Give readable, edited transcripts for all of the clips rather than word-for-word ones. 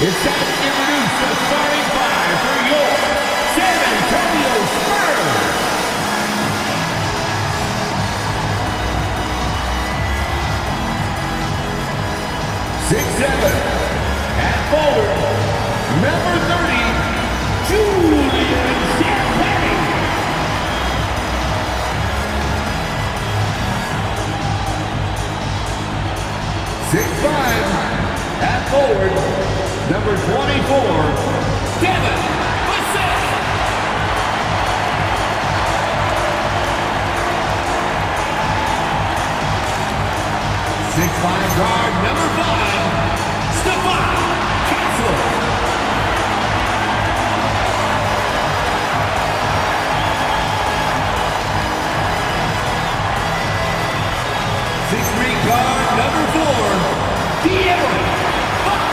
It's time to introduce the starting five for your San Antonio Spurs. 6'7", at forward, number 30, Julian Champagny. 6'5", at forward, number 24, Devin Vassell. 6'5", guard, number 5, Stephon Castle. 6'3", guard, number 4, De'Aaron Fox.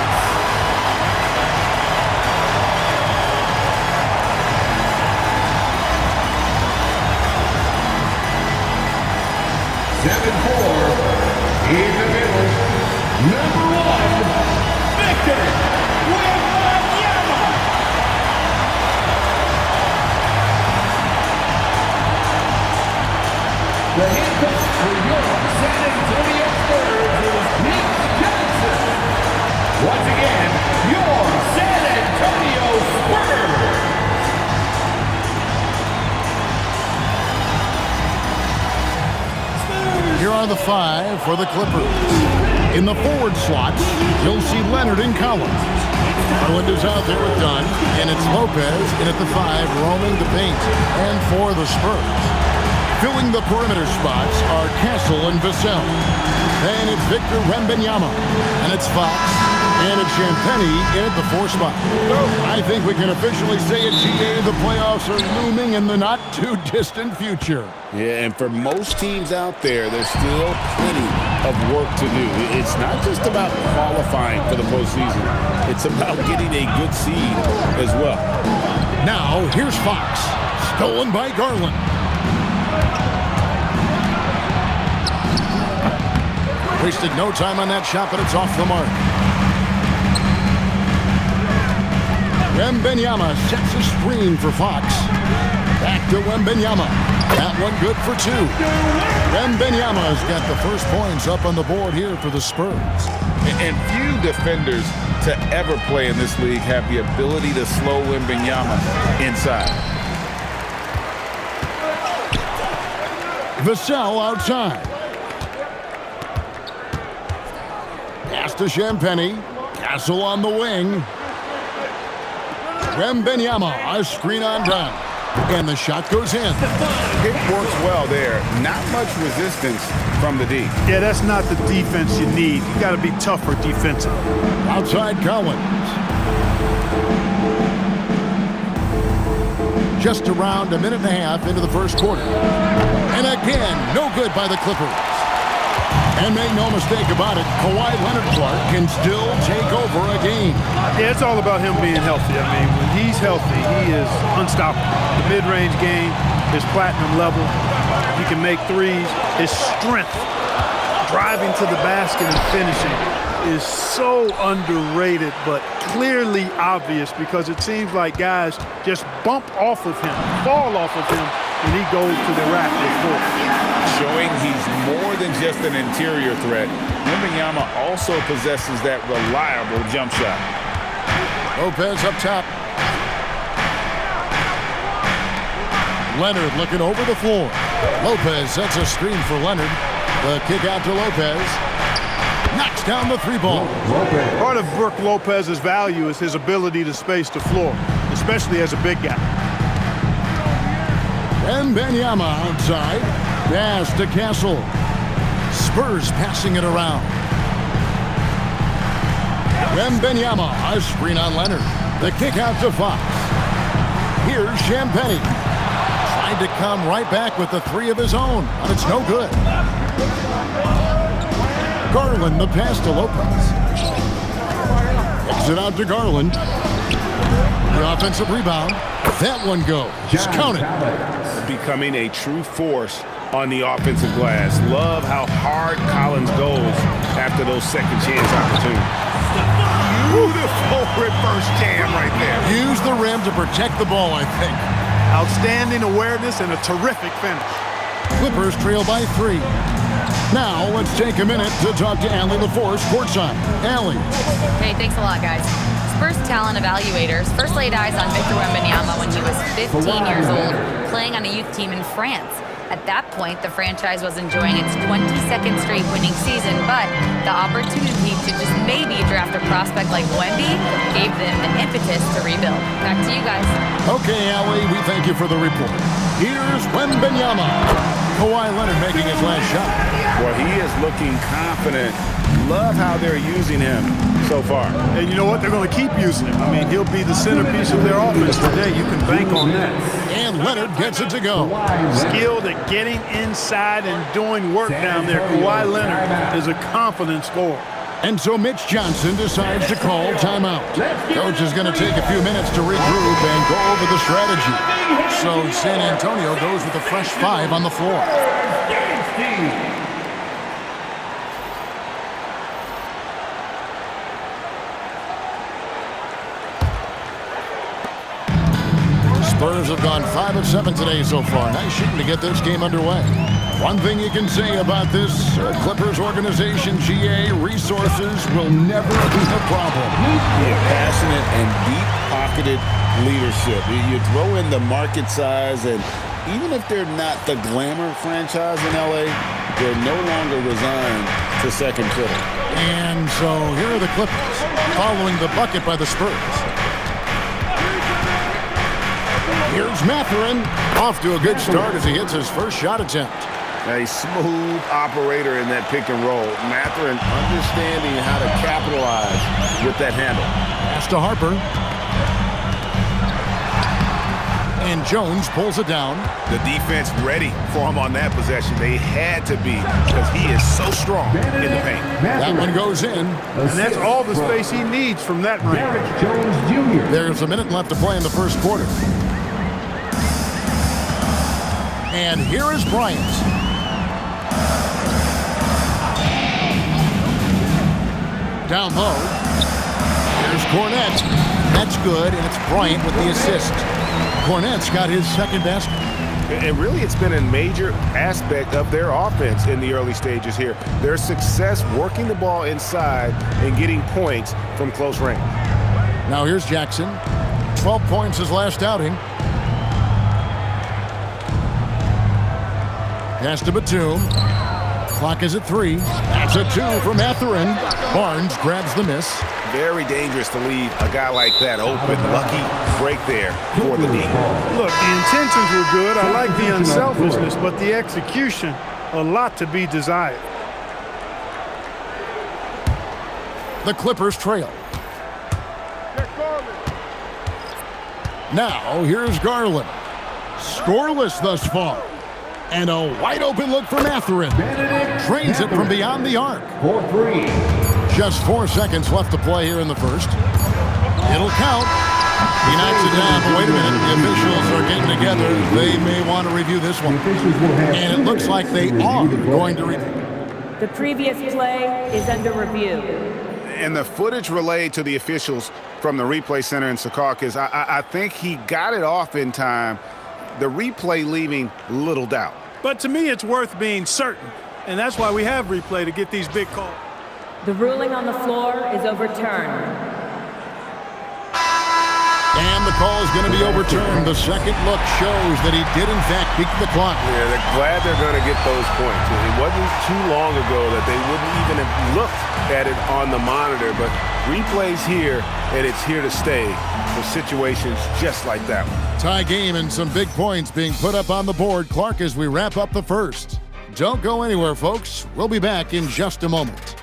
7'4", in the middle, number 1, Victor Wembanyama. The head coach for your San Antonio Spurs is Nick Johnson. Once again, your San Antonio Spurs. Here are the five for the Clippers. In the forward slots, you'll see Leonard and Collins. Garland is out there with Dunn, and it's Lopez in at the 5, roaming the paint. And for the Spurs, filling the perimeter spots are Castle and Vassell. Then it's Victor Wembanyama, and it's Fox, and it's Champagny in at the 4 spot. I think we can officially say at GA the playoffs are looming in the not-too-distant future. Yeah, and for most teams out there, there's still plenty of work to do. It's not just about qualifying for the postseason. It's about getting a good seed as well. Now, here's Fox, stolen by Garland. Wasted no time on that shot, but it's off the mark. Wembanyama sets a screen for Fox. Back to Wembanyama. That one good for 2. Wembanyama's got the first points up on the board here for the Spurs. And few defenders to ever play in this league have the ability to slow Wembanyama inside. Vassell outside. Pass to Champagny. Castle on the wing. Wembanyama, a screen on down. And the shot goes in. It works well there. Not much resistance from the D. Yeah, that's not the defense you need. You got to be tougher defensive. Outside Collins. Just around a minute and a half into the first quarter. And again, no good by the Clippers. And make no mistake about it, Kawhi Leonard Clark can still take over a game. Yeah, it's all about him being healthy. I mean, when he's healthy, he is unstoppable. The mid-range game is platinum level. He can make threes. His strength, driving to the basket and finishing, is so underrated, but clearly obvious because it seems like guys just bump off of him, fall off of him, when he goes to the rack with force. Showing he's more than just an interior threat, Wembanyama also possesses that reliable jump shot. Lopez up top. Leonard looking over the floor. Lopez sets a screen for Leonard. The kick out to Lopez. Knocks down the 3 ball. Part of Brook Lopez's value is his ability to space the floor, especially as a big guy. Wembanyama outside. Pass to Castle. Spurs passing it around. Wembanyama, a screen on Leonard. The kick out to Fox. Here's Champagny. Tried to come right back with the 3 of his own, but it's no good. Garland, the pass to Lopez. Kicks it out to Garland. The offensive rebound. That one goes. Just count it. Becoming a true force on the offensive glass. Love how hard Collins goes after those second chance opportunities. Beautiful reverse jam right there. Use the rim to protect the ball, I think. Outstanding awareness and a terrific finish. Clippers trail by 3. Now, let's take a minute to talk to Allie LaForce courtside. Allie. Hey, thanks a lot, guys. Spurs talent evaluators first laid eyes on Victor Wembanyama when he was 15 years old, playing on a youth team in France. At that point, the franchise was enjoying its 22nd straight winning season, but the opportunity to just maybe draft a prospect like Wemby gave them the impetus to rebuild. Back to you guys. Okay, Allie, we thank you for the report. Here's Wembanyama. Kawhi Leonard making his last shot. Well, he is looking confident. Love how they're using him so far. And you know what? They're going to keep using him. I mean, he'll be the centerpiece of their offense today. You can bank on that. And Leonard gets it to go. Skilled at getting inside and doing work down there. Kawhi Leonard is a confident scorer. And so Mitch Johnson decides to call timeout. Coach is going to take a few minutes to regroup and go over the strategy. So San Antonio goes with a fresh 5 on the floor. Spurs have gone 5 of 7 today so far. Nice shooting to get this game underway. One thing you can say about this Clippers organization, GA, resources will never be a problem. Yeah, passionate and deep-pocketed leadership. You throw in the market size, and even if they're not the glamour franchise in LA, they're no longer resigned to second fiddle. And so here are the Clippers following the bucket by the Spurs. Here's Mathurin, off to a good start as he hits his first shot attempt. A smooth operator in that pick and roll. Mathurin understanding how to capitalize with that handle. Pass to Harper. And Jones pulls it down. The defense ready for him on that possession. They had to be because he is so strong in the paint. That one goes in. And that's all the space he needs from that range. There's a minute left to play in the first quarter. And here is Bryant. Down low. Here's Cornette. That's good, and it's Bryant with the assist. Cornette's got his second basket. And really, it's been a major aspect of their offense in the early stages here. Their success working the ball inside and getting points from close range. Now here's Jackson. 12 points his last outing. Pass to Batum. Clock is at 3. That's a 2 from Mathurin. Barnes grabs the miss. Very dangerous to leave a guy like that open. Lucky break there for the D. Look, the intentions were good. I like the unselfishness, but the execution, a lot to be desired. The Clippers trail. Now here's Garland. Scoreless thus far. And a wide-open look for Mathurin. Trains it from beyond the arc. Just 4 seconds left to play here in the first. It'll count. He knocks it down, but wait a minute. The officials are getting together. They may want to review this one. And it looks like they are going to review. The previous play is under review. And the footage relayed to the officials from the replay center in Secaucus, I think he got it off in time. The replay leaving little doubt. But to me, it's worth being certain. And that's why we have replay to get these big calls. The ruling on the floor is overturned. And the call is going to be overturned. The second look shows that he did, in fact, beat the clock. Yeah, they're glad they're going to get those points. It wasn't too long ago that they wouldn't even have looked at it on the monitor, but replays here, and it's here to stay for situations just like that one. Tie game and some big points being put up on the board. Clark, as we wrap up the first. Don't go anywhere, folks. We'll be back in just a moment.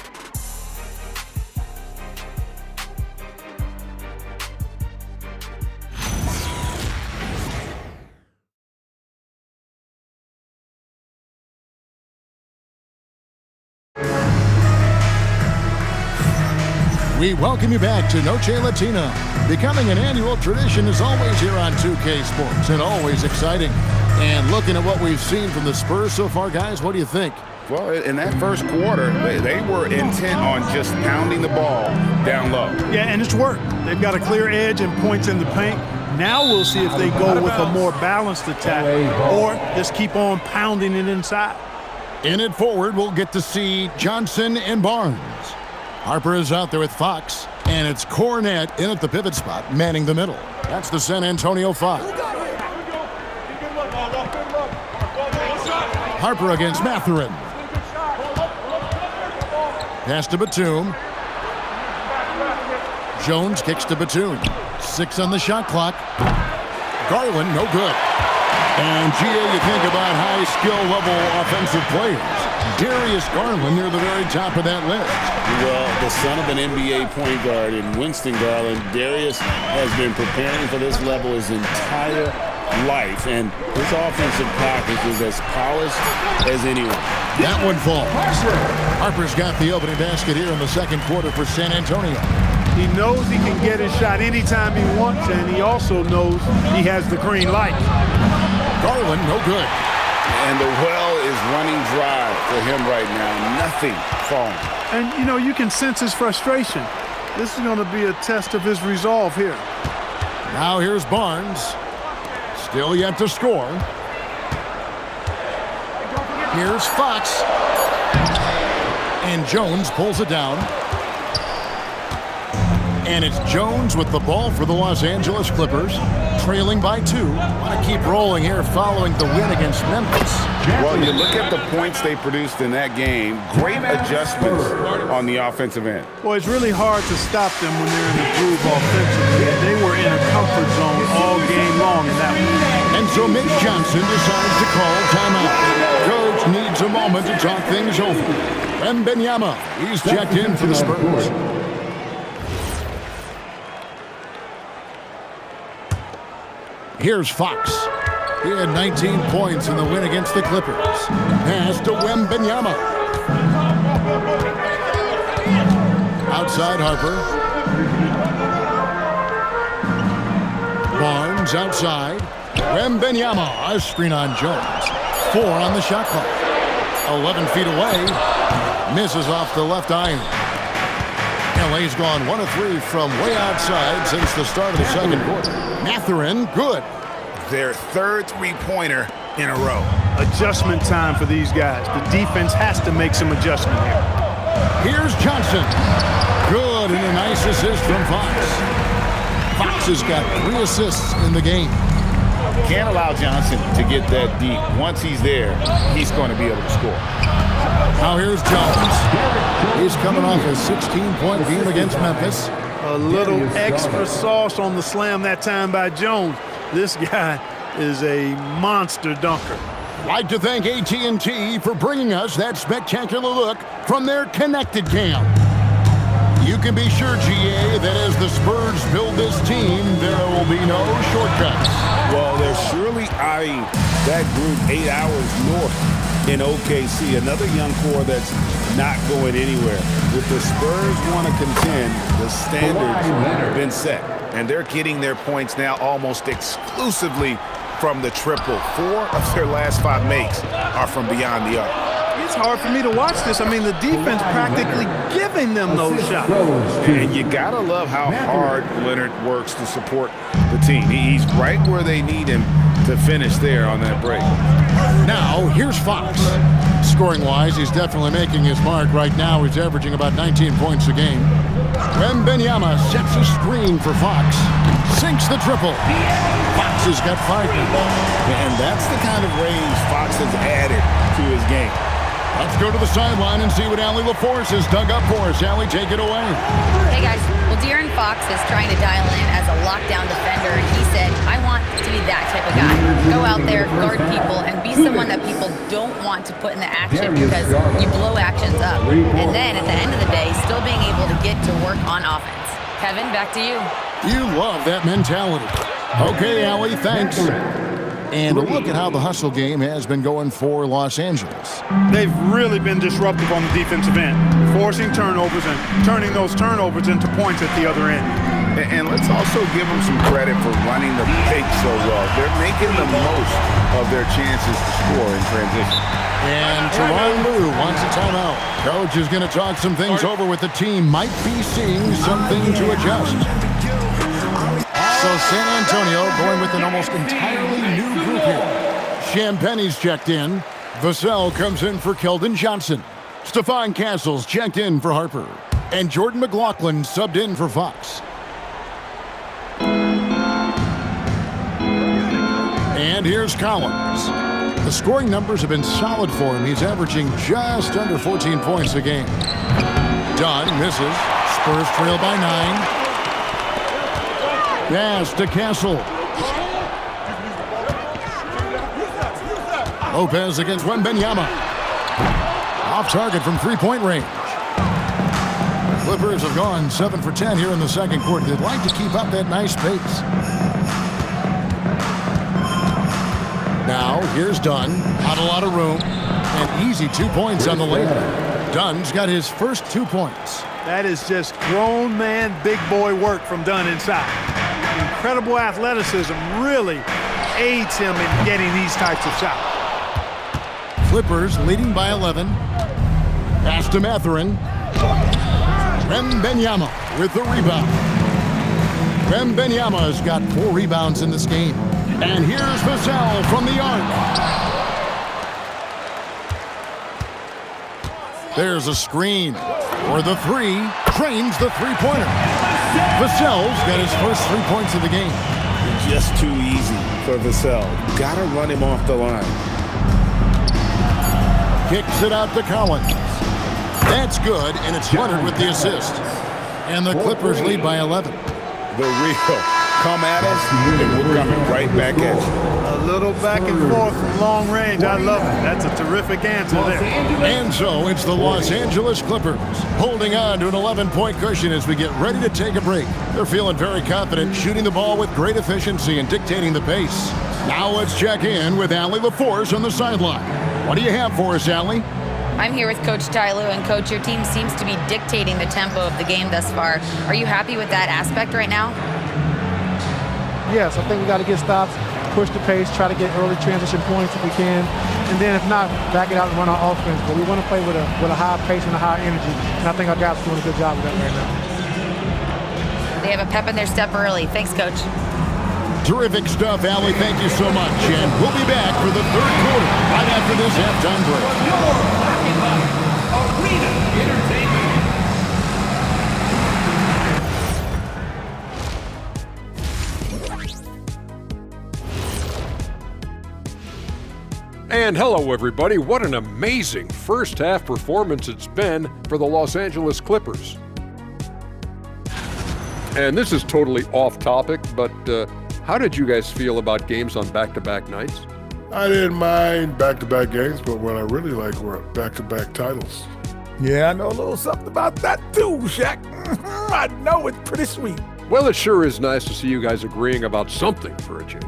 We welcome you back to Noche Latina. Becoming an annual tradition is always here on 2K Sports and always exciting. And looking at what we've seen from the Spurs so far, guys, what do you think? Well, in that first quarter, they were intent on just pounding the ball down low. Yeah, and it's worked. They've got a clear edge and points in the paint. Now we'll see if they go with a more balanced attack or just keep on pounding it inside. In it forward, we'll get to see Johnson and Barnes. Harper is out there with Fox, and it's Cornette in at the pivot spot, manning the middle. That's the San Antonio 5. Harper against Mathurin. Pass to Batum. Jones kicks to Batum. 6 on the shot clock. Garland, no good. And, GA, you think about high skill level offensive players. Darius Garland near the very top of that list. Well, the son of an NBA point guard in Winston Garland, Darius has been preparing for this level his entire life, and his offensive package is as polished as anyone. That one falls. Harper's got the opening basket here in the second quarter for San Antonio. He knows he can get his shot anytime he wants, and he also knows he has the green light. Garland, no good. And the well is running dry for him right now. Nothing falling. And, you know, you can sense his frustration. This is going to be a test of his resolve here. Now here's Barnes. Still yet to score. Here's Fox. And Jones pulls it down. And it's Jones with the ball for the Los Angeles Clippers, trailing by 2. Want to keep rolling here following the win against Memphis. Well, you look at the points they produced in that game, great adjustments on the offensive end. Well, it's really hard to stop them when they're in the groove offensively. They were in a comfort zone all game long in that one. And so Mitch Johnson decides to call timeout. Coach needs a moment to talk things over. Wembanyama, he's checked in for the Spurs. Here's Fox. He had 19 points in the win against the Clippers. Pass to Wembanyama. Outside Harper. Barnes outside. Wembanyama, a screen on Jones. 4 on the shot clock. 11 feet away. Misses off the left iron. LA's gone 1 of 3 from way outside since the start of the second quarter. Mathurin, good. Their third three-pointer in a row. Adjustment time for these guys. The defense has to make some adjustment here. Here's Johnson. Good, and a nice assist from Fox. Fox has got 3 assists in the game. Can't allow Johnson to get that deep. Once he's there, he's going to be able to score. Now here's Jones. He's coming off a 16-point game against Memphis. A little extra sauce on the slam that time by Jones. This guy is a monster dunker. Like to thank AT&T for bringing us that spectacular look from their connected cam. You can be sure, GA, that as the Spurs build this team, there will be no shortcuts. Well, they're surely eyeing that group 8 hours north in OKC. Another young core that's not going anywhere. If the Spurs want to contend, the standards have been set. And they're getting their points now almost exclusively from the triple. 4 of their last 5 makes are from beyond the arc. It's hard for me to watch this. I mean, the defense practically giving them those shots. And you got to love how hard Leonard works to support the team. He's right where they need him to finish there on that break. Now, here's Fox. Scoring-wise, he's definitely making his mark. Right now, he's averaging about 19 points a game. Wembanyama sets a screen for Fox. Sinks the triple. Fox has got 5 now. And that's the kind of range Fox has added to his game. Let's go to the sideline and see what Allie LaForce has dug up for us. Allie, take it away. Hey guys, well De'Aaron Fox is trying to dial in as a lockdown defender, and he said, I want to be that type of guy. Go out there, guard people, and be someone that people don't want to put in the action because you blow actions up. And then at the end of the day, still being able to get to work on offense. Kevin, back to you. You love that mentality. Okay, Allie, thanks. And a look at how the hustle game has been going for Los Angeles. They've really been disruptive on the defensive end, forcing turnovers and turning those turnovers into points at the other end. And let's also give them some credit for running the pace so well. They're making the most of their chances to score in transition. And Tyronn Lue wants a timeout. Coach is going to talk some things over with the team. Might be seeing something to adjust. So San Antonio going with an almost entirely new group here. Champagne's checked in. Vassell comes in for Keldon Johnson. Stephon Castles checked in for Harper. And Jordan McLaughlin subbed in for Fox. And here's Collins. The scoring numbers have been solid for him. He's averaging just under 14 points a game. Dunn misses. Spurs trail by 9. Pass to Castle. Lopez against Wembanyama. Off target from three-point range. Clippers have gone 7 for 10 here in the second quarter. They'd like to keep up that nice pace. Now, here's Dunn. Not a lot of room. And easy 2 points on the layup. Dunn's got his first 2 points. That is just grown man, big boy work from Dunn inside. Incredible athleticism really aids him in getting these types of shots. Clippers leading by 11. Pass to Mathurin. Wembanyama with the rebound. Wembanyama's got 4 rebounds in this game. And here's Vassell from the arc. There's a screen. For the 3, trains the three-pointer. Vassell's got his first 3 points of the game. Just too easy for Vassell. Gotta run him off the line. Kicks it out to Collins. That's good, and it's Leonard with the assist. And the Clippers lead by 11. The real. Come at us, and we're coming right back at you. A little back and forth from long range. I love it. That's a terrific answer there. And so it's the Los Angeles Clippers holding on to an 11-point cushion as we get ready to take a break. They're feeling very confident, shooting the ball with great efficiency and dictating the pace. Now let's check in with Allie LaForce on the sideline. What do you have for us, Allie? I'm here with Coach Ty Lue, and Coach, your team seems to be dictating the tempo of the game thus far. Are you happy with that aspect right now? Yes, I think we got to get stops, push the pace, try to get early transition points if we can, and then if not, back it out and run our offense. But we want to play with a high pace and a high energy, and I think our guys are doing a good job of that right now. They have a pep in their step early. Thanks, Coach. Terrific stuff, Allie. Thank you so much. And we'll be back for the third quarter right after this halftime break. Arena Entertainment. And hello, everybody. What an amazing first half performance it's been for the Los Angeles Clippers. And this is totally off topic, but how did you guys feel about games on back-to-back nights? I didn't mind back-to-back games, but what I really like were back-to-back titles. Yeah, I know a little something about that too, Shaq. I know it's pretty sweet. Well, it sure is nice to see you guys agreeing about something for a change.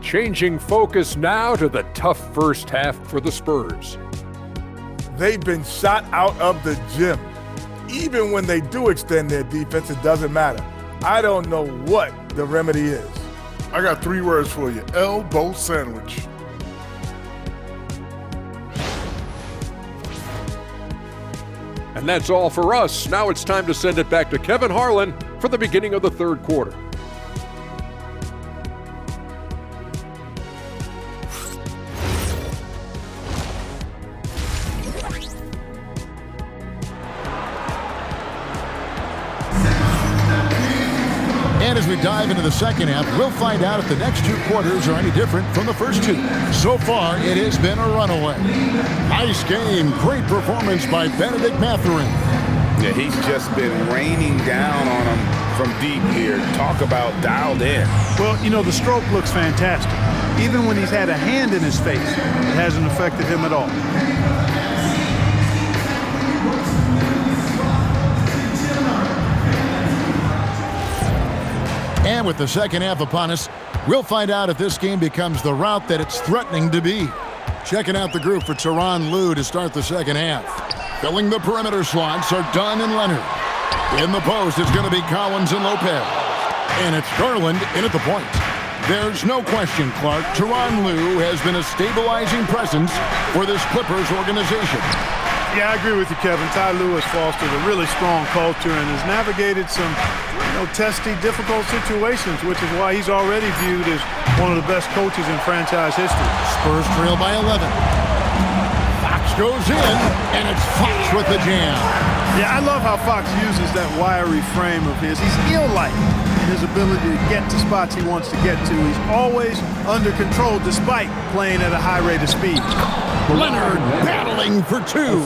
Changing focus now to the tough first half for the Spurs. They've been shot out of the gym. Even when they do extend their defense, it doesn't matter. I don't know what the remedy is. I got 3 words for you. Elbow sandwich. And that's all for us. Now it's time to send it back to Kevin Harlan for the beginning of the third quarter. And as we dive into the second half, we'll find out if the next 2 quarters are any different from the first 2. So far, it has been a runaway. Nice game. Great performance by Benedict Mathurin. Yeah, he's just been raining down on him from deep here. Talk about dialed in. Well, you know, the stroke looks fantastic. Even when he's had a hand in his face, it hasn't affected him at all. And with the second half upon us, we'll find out if this game becomes the route that it's threatening to be. Checking out the group for Tyronn Lue to start the second half. Filling the perimeter slots are Dunn and Leonard. In the post, it's going to be Collins and Lopez. And it's Garland in at the point. There's no question, Clark, Tyronn Lue has been a stabilizing presence for this Clippers organization. Yeah, I agree with you, Kevin. Ty Lue has fostered a really strong culture and has navigated some testy, difficult situations, which is why he's already viewed as one of the best coaches in franchise history. Spurs trail by 11. Fox goes in, and it's Fox with the jam. Yeah, I love how Fox uses that wiry frame of his. He's eel-like in his ability to get to spots he wants to get to. He's always under control despite playing at a high rate of speed. Leonard battling for two.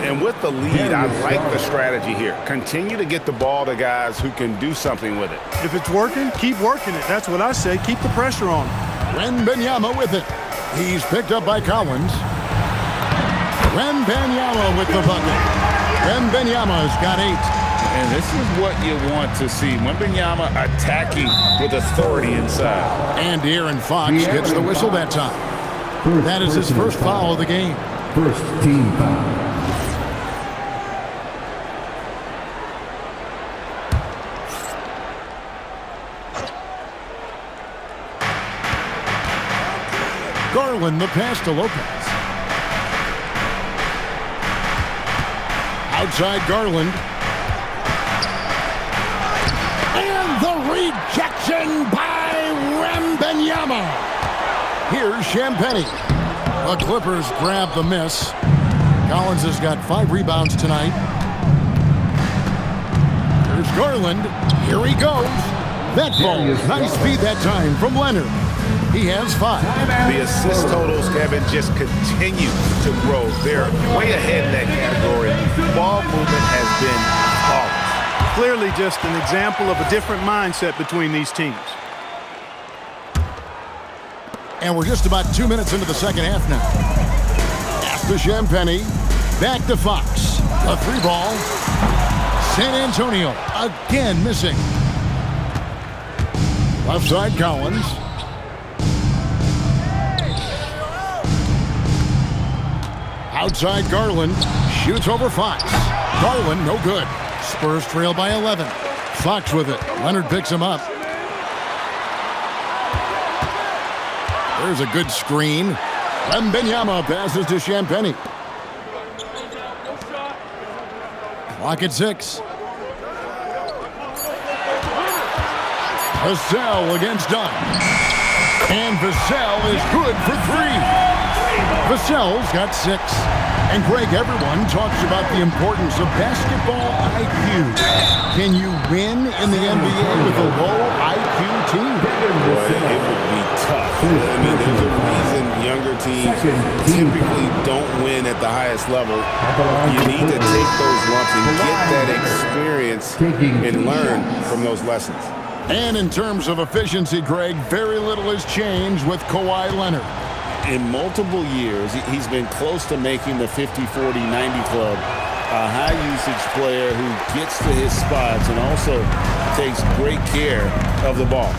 And with the lead, I like the strategy here. Continue to get the ball to guys who can do something with it. If it's working, keep working it. That's what I say. Keep the pressure on him. Wembanyama with it. He's picked up by Collins. Wembanyama with the bucket. Wembanyama's got 8. And this is what you want to see. Wembanyama attacking with authority inside. And Aaron Fox gets the whistle that time. That is his first foul of the game. First team foul. Garland the pass to Lopez. Outside Garland. And the rejection by Wembanyama. Here's Champagnie. The Clippers grab the miss. Collins has got 5 rebounds tonight. Here's Garland. Here he goes. That ball. Nice speed that time from Leonard. He has 5. The assist totals, Kevin, just continue to grow. They're way ahead in that category. Ball movement has been flawless. Clearly just an example of a different mindset between these teams. And we're just about 2 minutes into the second half now. Pass to Champagnie. Back to Fox. A 3-ball. San Antonio again missing. Left side Collins. Outside Garland. Shoots over Fox. Garland no good. Spurs trail by 11. Fox with it. Leonard picks him up. There's a good screen. Wembanyama passes to Champagnie. Clock at 6. Vassell against Dunn. And Vassell is good for 3. Vassell's got 6. And Greg, everyone talks about the importance of basketball IQ. Can you win in the NBA with a low IQ team? Boy, it would be tough. I mean, there's a reason younger teams typically don't win at the highest level. You need to take those lumps and get that experience and learn from those lessons. And in terms of efficiency, Greg, very little has changed with Kawhi Leonard. In multiple years, he's been close to making the 50-40-90 club. A high-usage player who gets to his spots and also takes great care of the ball.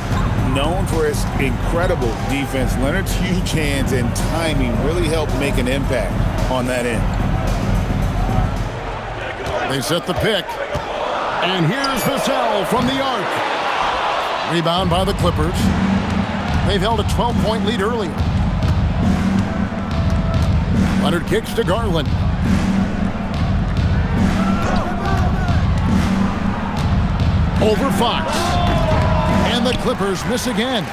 Known for his incredible defense, Leonard's huge hands and timing really help make an impact on that end. They set the pick. And here's Vassell from the arc. Rebound by the Clippers. They've held a 12-point lead earlier. Leonard kicks to Garland. Over Fox. And the Clippers miss again.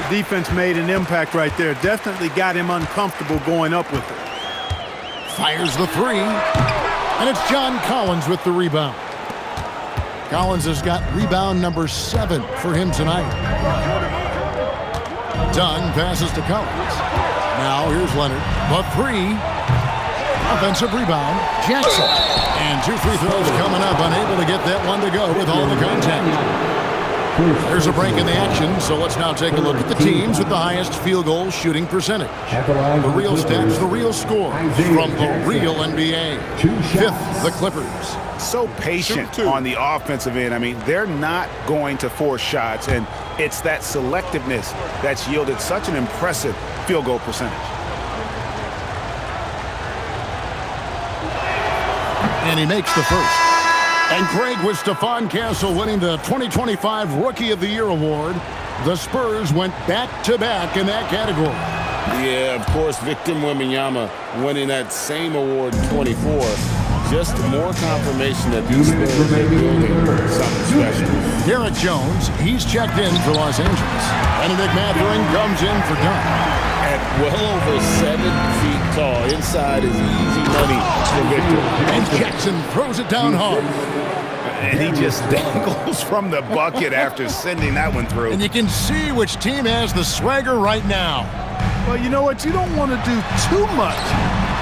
The defense made an impact right there. Definitely got him uncomfortable going up with it. Fires the 3. And it's John Collins with the rebound. Collins has got rebound number 7 for him tonight. Dunn passes to Collins. Now here's Leonard. The 3. Offensive rebound. Jackson. And 2 free throws coming up. Unable to get that one to go with all the contact. There's a break in the action, so let's now take a look at the teams with the highest field goal shooting percentage. The real stats, the real scores from the real NBA. 5th, the Clippers. So patient on the offensive end. I mean, they're not going to force shots, and it's that selectiveness that's yielded such an impressive field goal percentage. And he makes the first. And Craig, with Stephon Castle winning the 2025 Rookie of the Year award, the Spurs went back-to-back in that category. Yeah, of course, Victor Wembanyama winning that same award in 24. Just more confirmation that these Spurs are building something special. Derek Jones, he's checked in for Los Angeles. Benedict Mathurin comes in for Dunn. At well over 7 feet tall, inside is easy money for Victor. And Jackson throws it down hard. And he just dangles from the bucket after sending that one through. And you can see which team has the swagger right now. Well, you know what? You don't want to do too much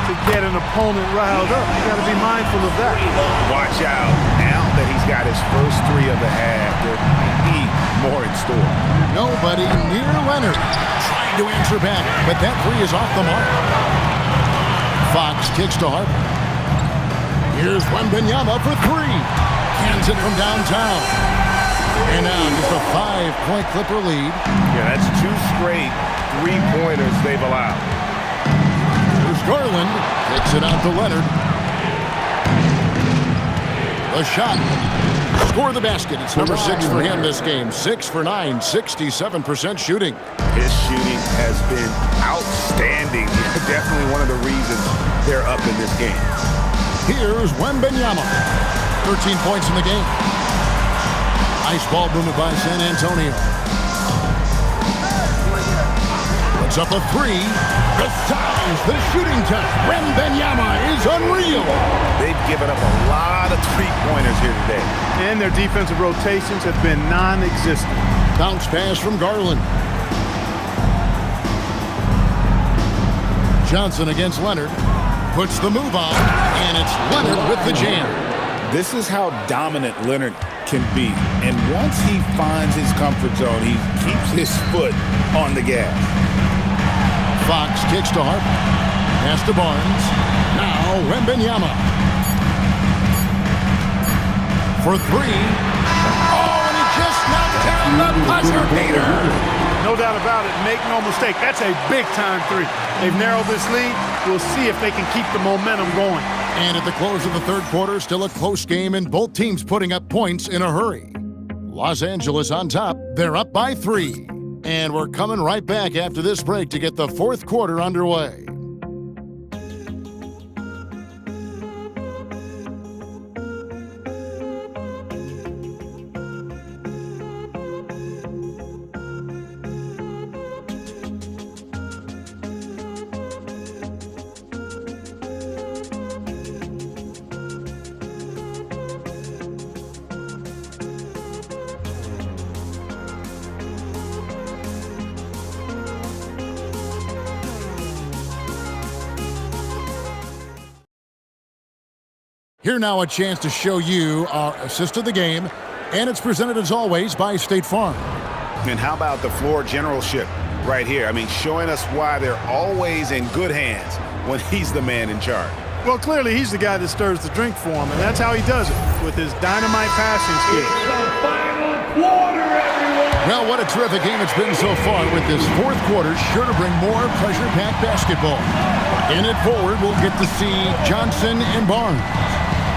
to get an opponent riled up. You got to be mindful of that. Watch out. Now that he's got his first 3 of the half, there might be more in store. Nobody near Leonard. Trying to answer back, but that 3 is off the mark. Fox kicks to Harper. Here's Wembanyama for 3. Hands it from downtown. And now just a 5-point Clipper lead. Yeah, that's 2 straight 3-pointers they've allowed. Here's Garland. Kicks it out to Leonard. A shot. Score the basket. It's number 6 for him this game. 6 for 9, 67% shooting. His shooting has been outstanding. Definitely one of the reasons they're up in this game. Here's Wembanyama. 13 points in the game. Nice ball movement by San Antonio. Puts up a 3. The size, the shooting touch. Wembanyama is unreal. They've given up a lot of 3-pointers here today. And their defensive rotations have been non-existent. Bounce pass from Garland. Johnson against Leonard. Puts the move on, and it's Leonard with the jam. This is how dominant Leonard can be. And once he finds his comfort zone, he keeps his foot on the gas. Fox kicks to Harper. Pass to Barnes. Now Wembanyama. For 3. Oh, and he just knocked down the buzzer beater. No doubt about it. Make no mistake. That's a big-time 3. They've narrowed this lead. We'll see if they can keep the momentum going. And at the close of the third quarter, still a close game and both teams putting up points in a hurry. Los Angeles on top. They're up by 3. And we're coming right back after this break to get the fourth quarter underway. Here now a chance to show you our assist of the game, and it's presented as always by State Farm. And how about the floor generalship right here? I mean, showing us why they're always in good hands when he's the man in charge. Well, clearly he's the guy that stirs the drink for him, and that's how he does it, with his dynamite passing skills. It's the final quarter, everyone. Well, what a terrific game it's been so far, with this fourth quarter sure to bring more pressure-packed basketball. In it forward, we'll get to see Johnson and Barnes.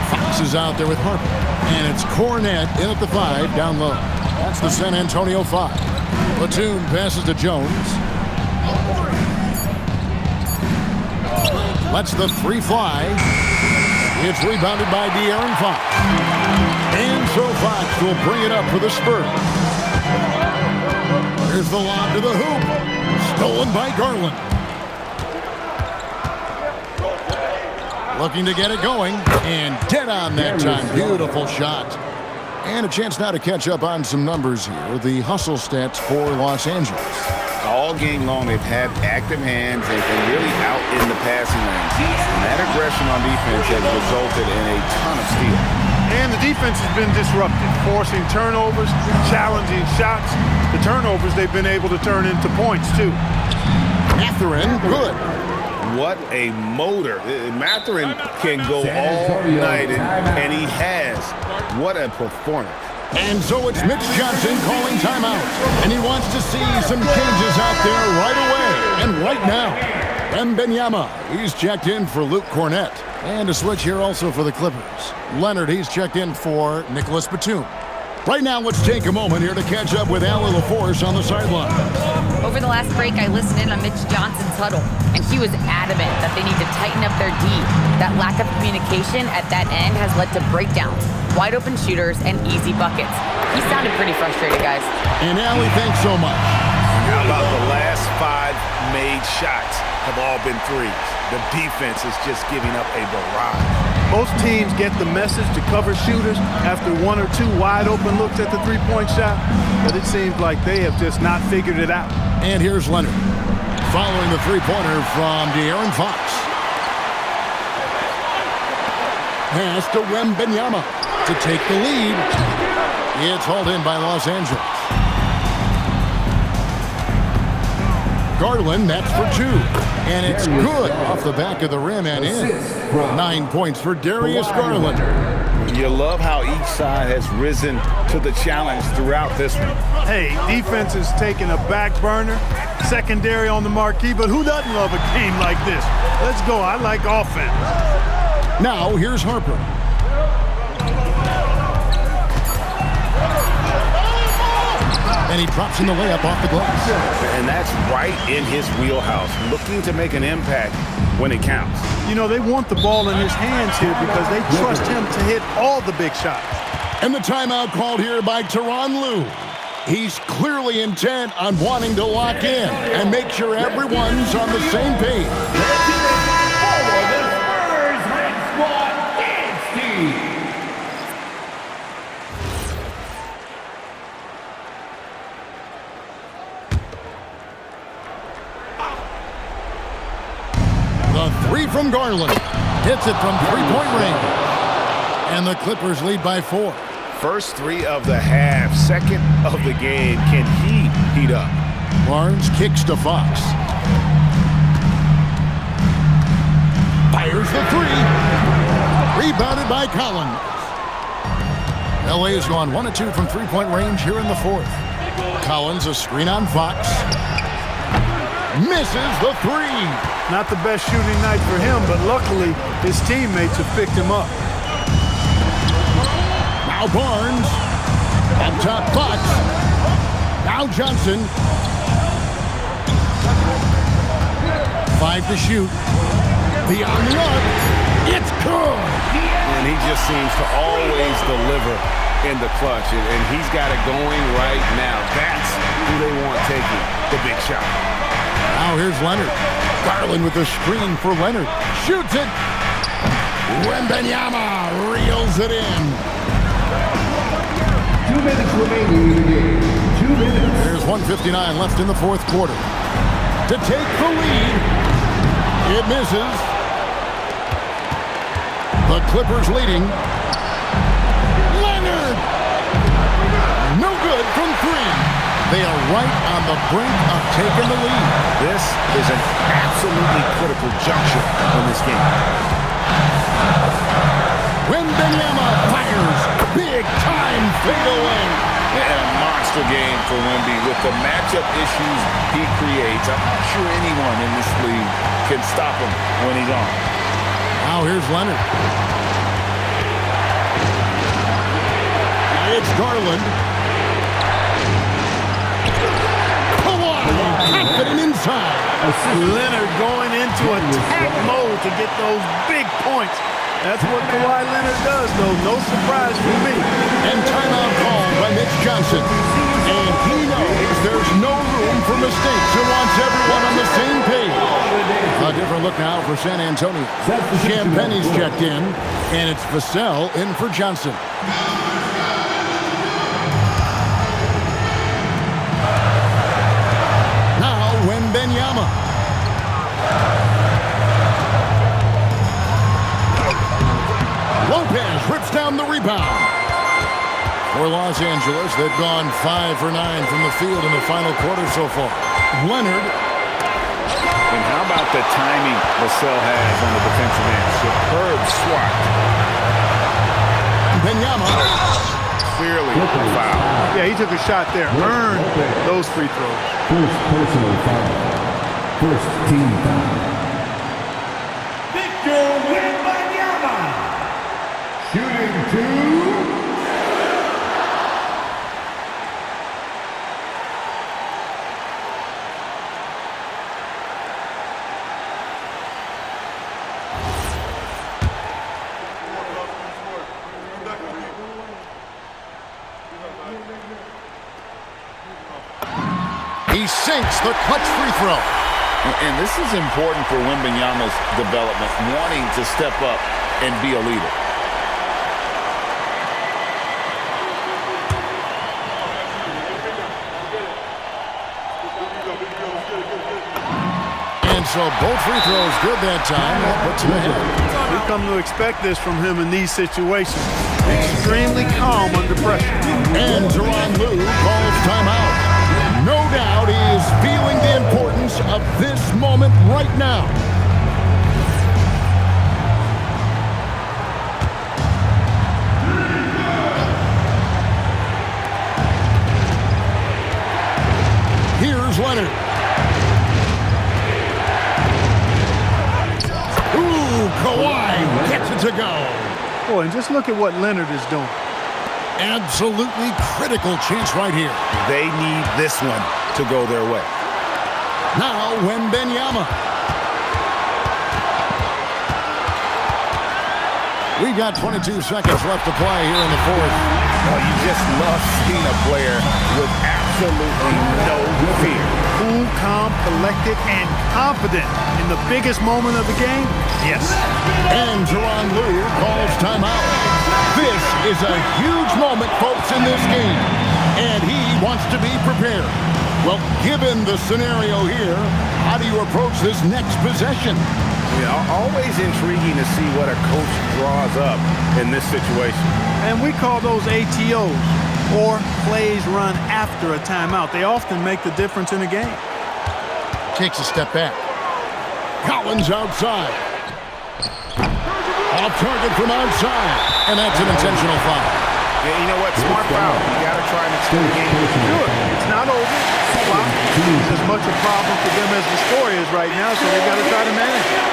Fox is out there with Harper. And it's Cornette in at the 5, down low. That's the San Antonio 5. Platoon passes to Jones. Lets the 3 fly. It's rebounded by De'Aaron Fox. And so Fox will bring it up for the Spurs. Here's the lob to the hoop. Stolen by Garland. Looking to get it going, and dead on that time. Beautiful shot. And a chance now to catch up on some numbers here. The hustle stats for Los Angeles. All game long, they've had active hands and really out in the passing lanes. And that aggression on defense has resulted in a ton of steals. And the defense has been disrupted, forcing turnovers, challenging shots. The turnovers they've been able to turn into points, too. Mathurin, good. What a motor. Mathurin can go all night, and he has. What a performance. And so it's Mitch Johnson calling timeout. And he wants to see some changes out there right away and right now. Wembanyama, he's checked in for Luke Cornett. And a switch here also for the Clippers. Leonard, he's checked in for Nicholas Batum. Right now, let's take a moment here to catch up with Allie LaForce on the sideline. Over the last break, I listened in on Mitch Johnson's huddle, and he was adamant that they need to tighten up their D. That lack of communication at that end has led to breakdowns, wide open shooters, and easy buckets. He sounded pretty frustrated, guys. And Allie, thanks so much. How about the last 5 made shots have all been threes? The defense is just giving up a barrage. Most teams get the message to cover shooters after 1 or 2 wide open looks at the three-point shot, but it seems like they have just not figured it out. And here's Leonard, following the three-pointer from De'Aaron Fox. Pass to Wembanyama to take the lead. It's hauled in by Los Angeles. Garland, that's for 2. And it's good off the back of the rim and in. 9 points for Darius Garland. You love how each side has risen to the challenge throughout this one. Hey, defense is taking a back burner, secondary on the marquee, but who doesn't love a game like this? Let's go. I like offense. Now, here's Harper. And he drops in the layup off the glass. And that's right in his wheelhouse, looking to make an impact when it counts. You know, they want the ball in his hands here because they trust him to hit all the big shots. And the timeout called here by Tyronn Lue. He's clearly intent on wanting to lock in and make sure everyone's on the same page. The 3 from Garland. Hits it from three-point range. And the Clippers lead by 4. First 3 of the half, second of the game. Can he heat up? Barnes kicks to Fox. Fires the 3. Rebounded by Collins. LA has gone 1 of 2 from three-point range here in the 4th. Collins, a screen on Fox. Misses the 3. Not the best shooting night for him, but luckily his teammates have picked him up. Now Barnes. Up top Fox. Now Johnson. 5 to shoot. Beyond the arc. It's good. And he just seems to always deliver in the clutch. And he's got it going right now. That's who they want taking the big shot. Now here's Leonard. Garland with the screen for Leonard. Shoots it. Wembanyama reels it in. 2 minutes remaining in the game. 2 minutes. There's 1:59 left in the 4th quarter. To take the lead. It misses. The Clippers leading. Leonard. No good from 3. They are right on the brink of taking the lead. This is an absolutely critical juncture in this game. Wembanyama fires. Big time fadeaway. And a monster game for Wemby with the matchup issues he creates. I'm not sure anyone in this league can stop him when he's on. Now here's Leonard. It's Garland. Confident inside. Leonard going into attack mode to get those big points. That's what Kawhi Leonard does, though. No surprise for me. And timeout called by Mitch Johnson. And he knows there's no room for mistakes and wants everyone on the same page. A different look now for San Antonio. Champagne's checked in, and it's Vassell in for Johnson. Wembanyama. Lopez rips down the rebound. For Los Angeles, they've gone 5 for 9 from the field in the final quarter so far. Leonard. And how about the timing Vassell has on the defensive end? Superb swat. Wembanyama. Clearly a foul. Yeah, he took a shot there. Earned those free throws. First personal foul. First team foul. Victor Wembanyama. Shooting 2. He sinks the clutch free throw. And this is important for Wembanyama's development, wanting to step up and be a leader. And so both free throws good that time. That puts him ahead. We come to expect this from him in these situations. Extremely calm under pressure. And Tyronn Lue calls timeout. No doubt he is feeling the importance of this moment right now. Here's Leonard. Ooh, Kawhi gets it to go. Boy, and just look at what Leonard is doing. Absolutely critical chance right here. They need this one to go their way. Now Wembanyama. We've got 22 seconds left to play here in the fourth. Well, you just love seeing a player with absolutely no fear. Cool, calm, collected, and confident in the biggest moment of the game. Yes. And Tyronn Lue calls timeout. This is a huge moment, folks, in this game. And he wants to be prepared. Well, given the scenario here, how do you approach this next possession? Yeah, always intriguing to see what a coach draws up in this situation. And we call those ATOs, or plays run after a timeout. They often make the difference in a game. Takes a step back. Collins outside. Off target from outside. And that's an intentional foul. Yeah, you know what? Smart foul. You got to try and extend the game. Do it. It's not over. It's as much a problem for them as the score is right now, so they got to try to manage it.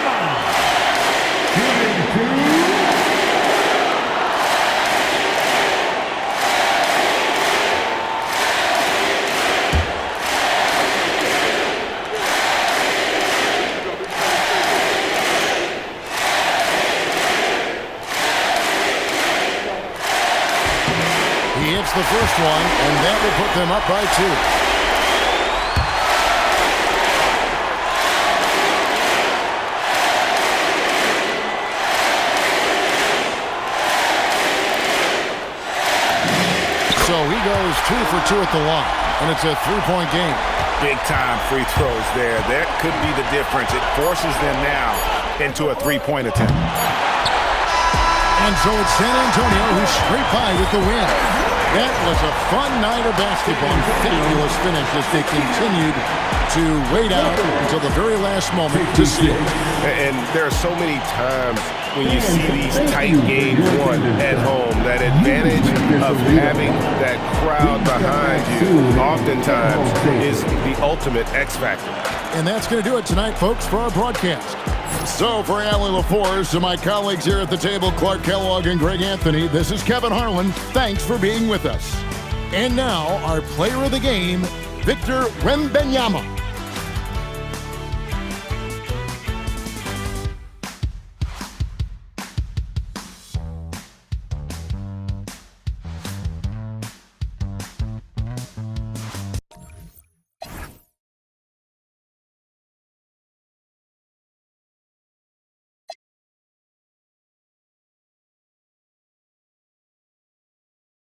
He hits the first one, and that will put them up by 2. So he goes 2 for 2 at the line, and it's a 3-point game. Big-time free throws there. That could be the difference. It forces them now into a 3-point attempt. And so it's San Antonio who's straight by with the win. That was a fun night of basketball. Fabulous finish as they continued to wait out until the very last moment to seal. And there are so many times when you see these tight games won at home, that advantage of having that crowd behind you oftentimes is the ultimate X factor. And that's going to do it tonight, folks, for our broadcast. So for Allie LaForce and my colleagues here at the table, Clark Kellogg and Greg Anthony, this is Kevin Harlan. Thanks for being with us. And now, our player of the game, Victor Wembanyama.